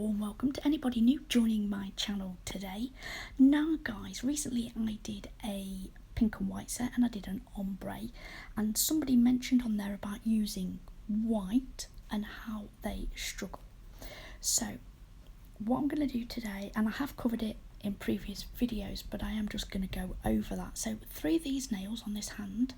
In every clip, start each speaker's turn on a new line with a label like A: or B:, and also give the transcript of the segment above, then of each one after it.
A: warm welcome to anybody new joining my channel today. Now guys, recently I did a pink and white set and I did an ombre, and somebody mentioned on there about using white and how they struggle. So what I'm going to do today, and I have covered it in previous videos, but I am just going to go over that. So 3 of these nails on this hand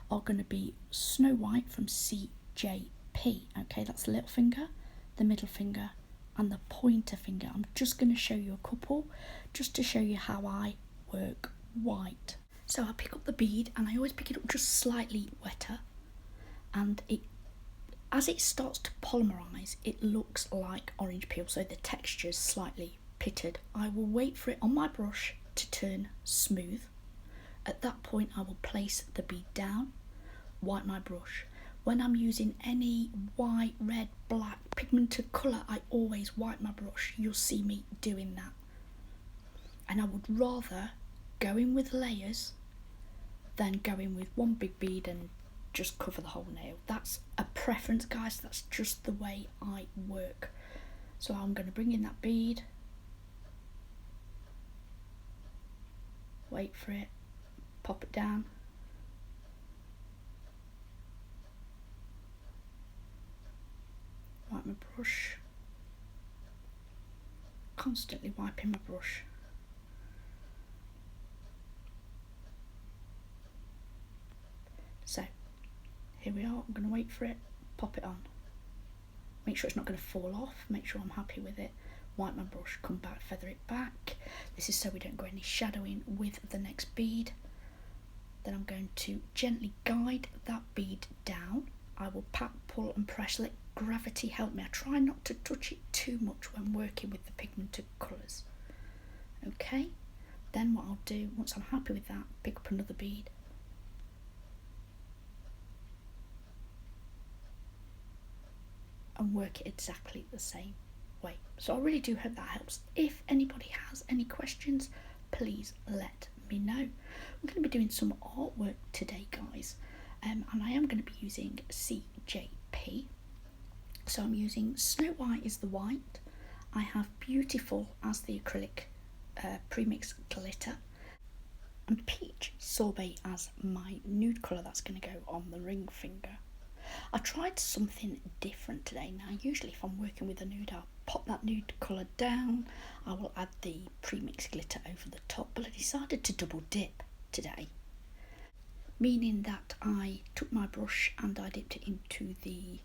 A: are going to be Snow White from CJP. Okay, that's the little finger, the middle finger and the pointer finger. I'm just going to show you a couple just to show you how I work white. So I pick up the bead and I always pick it up just slightly wetter, and as it starts to polymerize it looks like orange peel, so the texture's slightly pitted. I will wait for it on my brush to turn smooth. At that point I will place the bead down, wipe my brush. When I'm using any white, red, black pigmented colour, I always wipe my brush. You'll see me doing that. And I would rather go in with layers than go in with one big bead and just cover the whole nail. That's a preference, guys. That's just the way I work. So I'm going to bring in that bead, wait for it, pop it down. Wipe my brush, constantly wiping my brush. So here we are. I'm going to wait for it, pop it on, make sure it's not going to fall off, make sure I'm happy with it, wipe my brush, come back, feather it back. This is so we don't go any shadowing with the next bead. Then I'm going to gently guide that bead down. I will pat, pull and press, let gravity help me. I try not to touch it too much when working with the pigmented colours. Okay, then what I'll do, once I'm happy with that, pick up another bead and work it exactly the same way. So I really do hope that helps. If anybody has any questions, please let me know. We're going to be doing some artwork today, guys, and I am going to be using CJP. So I'm using Snow White is the white, I have Beautiful as the acrylic premix glitter, and Peach Sorbet as my nude colour that's going to go on the ring finger. I tried something different today. Now usually if I'm working with a nude, I'll pop that nude colour down, I will add the premix glitter over the top, but I decided to double dip today, meaning that I took my brush and I dipped it into the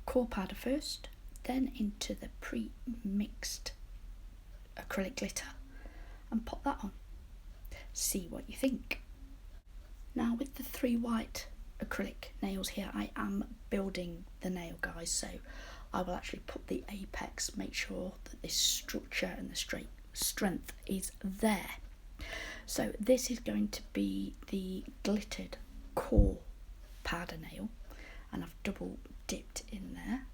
A: core powder first, then into the pre-mixed acrylic glitter and pop that on. See what you think. Now with the 3 white acrylic nails here, I am building the nail, guys, so I will actually put the apex, make sure that this structure and the strength is there. So this is going to be the glittered core powder nail, and I've double dipped in there,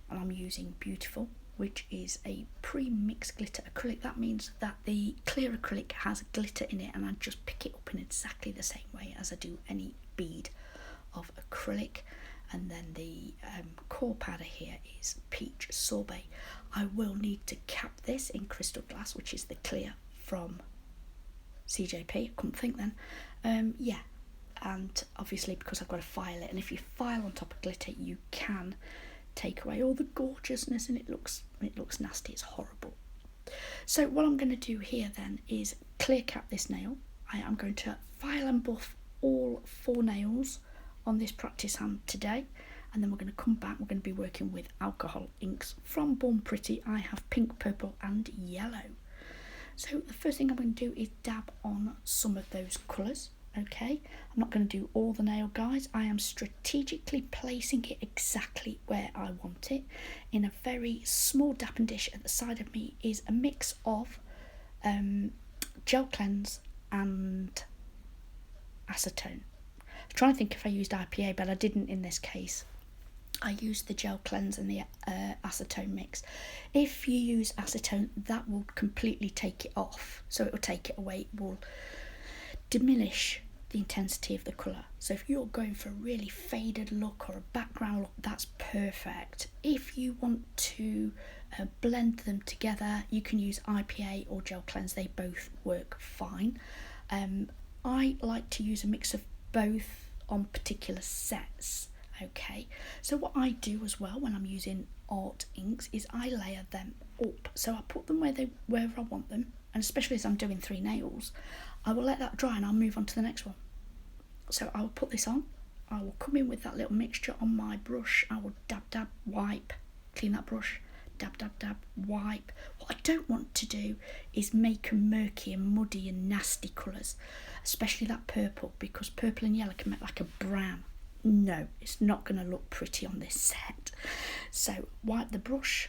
A: and I'm using Beautiful, which is a pre-mixed glitter acrylic. That means that the clear acrylic has glitter in it, and I just pick it up in exactly the same way as I do any bead of acrylic. And then the core powder here is Peach Sorbet. I will need to cap this in crystal glass, which is the clear from CJP. I couldn't think then. Yeah, and obviously because I've got to file it, and if you file on top of glitter you can take away all the gorgeousness and it looks nasty, it's horrible. So what I'm going to do here then is clear cap this nail. I am going to file and buff all 4 nails on this practice hand today, and then we're going to come back. We're going to be working with alcohol inks from Born Pretty. I have pink, purple and yellow. So the first thing I'm going to do is dab on some of those colours. Okay, I'm not going to do all the nail, guys. I am strategically placing it exactly where I want it. In a very small dapping dish at the side of me is a mix of gel cleanse and acetone. I'm trying to think if I used IPA, but I didn't in this case. I used the gel cleanse and the acetone mix. If you use acetone, that will completely take it off, so it will take it away. It will diminish the intensity of the colour. So if you're going for a really faded look or a background look, that's perfect. If you want to blend them together, you can use IPA or gel cleanse. They both work fine. I like to use a mix of both on particular sets. Okay, so what I do as well when I'm using art inks is I layer them up. So I put them wherever I want them, and especially as I'm doing 3 nails, I will let that dry and I'll move on to the next one. So I will put this on, I will come in with that little mixture on my brush, I will dab dab wipe, clean that brush, dab dab dab wipe. What I don't want to do is make them murky and muddy and nasty colours, especially that purple, because purple and yellow can make like a brown. No, it's not going to look pretty on this set. So wipe the brush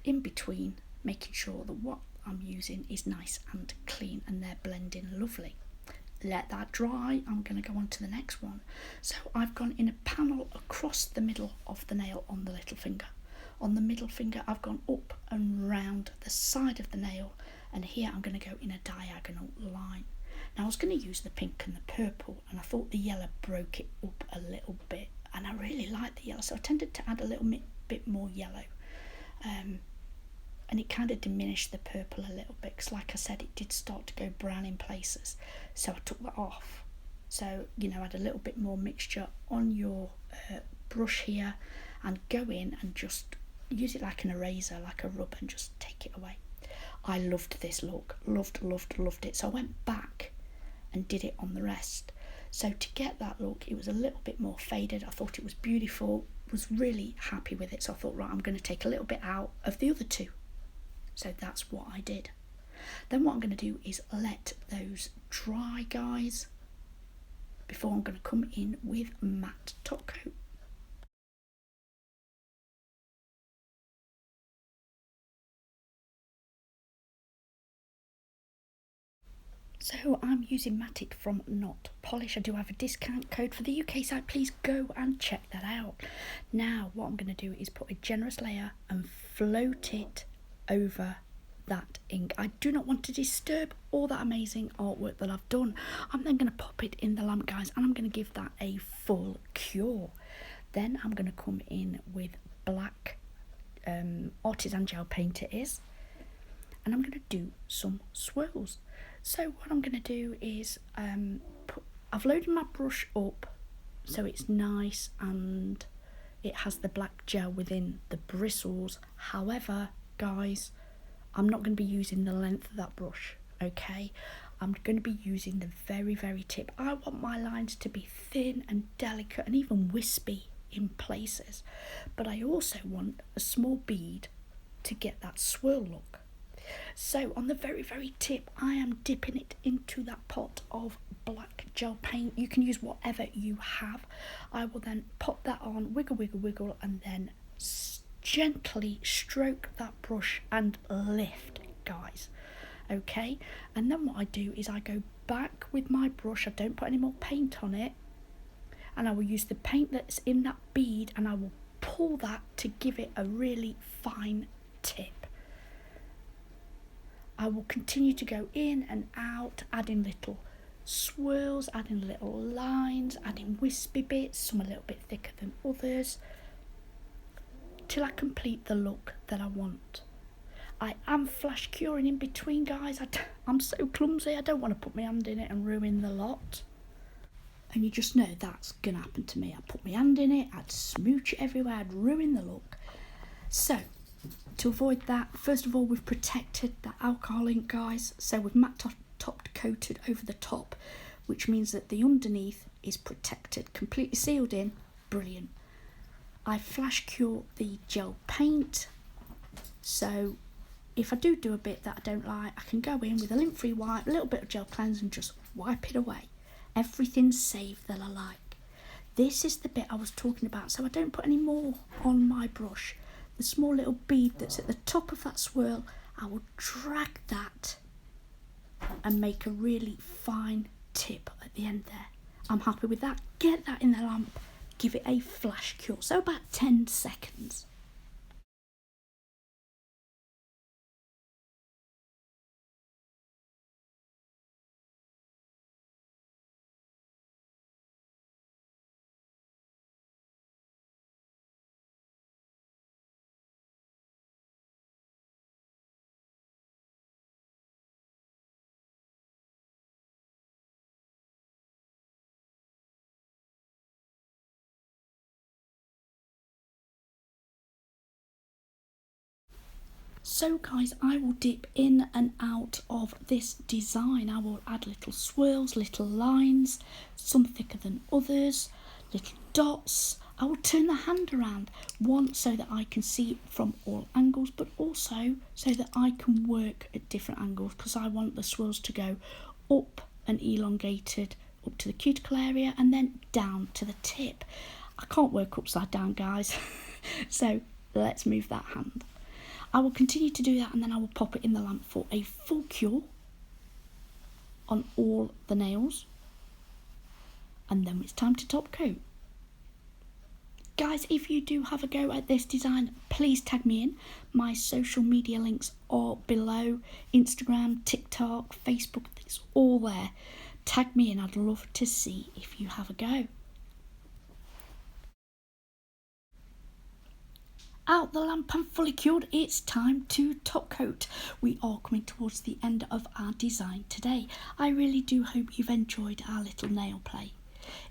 A: in between, making sure that what I'm using is nice and clean and they're blending lovely. Let that dry. I'm going to go on to the next one. So I've gone in a panel across the middle of the nail on the little finger. On the middle finger I've gone up and round the side of the nail, and here I'm going to go in a diagonal line. Now I was going to use the pink and the purple, and I thought the yellow broke it up a little bit, and I really like the yellow, so I tended to add a little bit more yellow, and it kind of diminished the purple a little bit, because like I said, it did start to go brown in places, so I took that off. So, you know, add a little bit more mixture on your brush here, and go in and just use it like an eraser, like a rub, and just take it away. I loved this look, loved it, so I went back and did it on the rest. So to get that look, it was a little bit more faded. I thought it was beautiful, was really happy with it, so I thought, right, I'm going to take a little bit out of the other two. So that's what I did. Then what I'm going to do is let those dry, guys, before I'm going to come in with matte top coat. So I'm using Matic from Not Polish. I do have a discount code for the UK site. Please go and check that out. Now what I'm going to do is put a generous layer and float it over that ink. I do not want to disturb all that amazing artwork that I've done. I'm then going to pop it in the lamp, guys, and I'm going to give that a full cure. Then I'm going to come in with black Artisan gel paint it is, and I'm going to do some swirls. So what I'm going to do is I've loaded my brush up so it's nice and it has the black gel within the bristles. However, guys, I'm not going to be using the length of that brush, okay? I'm going to be using the very tip. I want my lines to be thin and delicate and even wispy in places, but I also want a small bead to get that swirl look. So on the very tip, I am dipping it into that pot of black gel paint. You can use whatever you have. I will then pop that on, wiggle, and then gently stroke that brush and lift, guys. Okay, and then what I do is I go back with my brush. I don't put any more paint on it, and I will use the paint that's in that bead, and I will pull that to give it a really fine tip. I will continue to go in and out, adding little swirls, adding little lines, adding wispy bits, some a little bit thicker than others, till I complete the look that I want. I am flash curing in between, guys. I'm so clumsy, I don't want to put my hand in it and ruin the lot. And you just know that's going to happen to me. I'd put my hand in it, I'd smooch it everywhere, I'd ruin the look. So, to avoid that, first of all, we've protected the alcohol ink, guys. So we've matte top coated over the top, which means that the underneath is protected, completely sealed in. Brilliant. I flash cure the gel paint, so if I do a bit that I don't like, I can go in with a lint-free wipe, a little bit of gel cleanse, and just wipe it away. Everything's saved that I like. This is the bit I was talking about, so I don't put any more on my brush. The small little bead that's at the top of that swirl, I will drag that and make a really fine tip at the end there. I'm happy with that. Get that in the lamp, give it a flash cure, so about 10 seconds. So guys, I will dip in and out of this design. I will add little swirls, little lines, some thicker than others, little dots. I will turn the hand around, one so that I can see from all angles, but also so that I can work at different angles, because I want the swirls to go up and elongated up to the cuticle area and then down to the tip. I can't work upside down, guys. So let's move that hand. I will continue to do that, and then I will pop it in the lamp for a full cure on all the nails, and then it's time to top coat. Guys, if you do have a go at this design, please tag me in. My social media links are below: Instagram, TikTok, Facebook, it's all there. Tag me in, I'd love to see if you have a go. Out the lamp and fully cured, it's time to top coat. We are coming towards the end of our design today. I really do hope you've enjoyed our little nail play.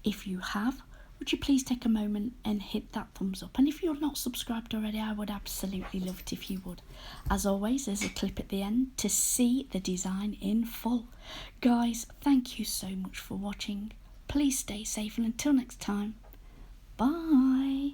A: If you have, would you please take a moment and hit that thumbs up? And if you're not subscribed already, I would absolutely love it if you would. As always, there's a clip at the end to see the design in full. Guys, thank you so much for watching. Please stay safe, and until next time, bye.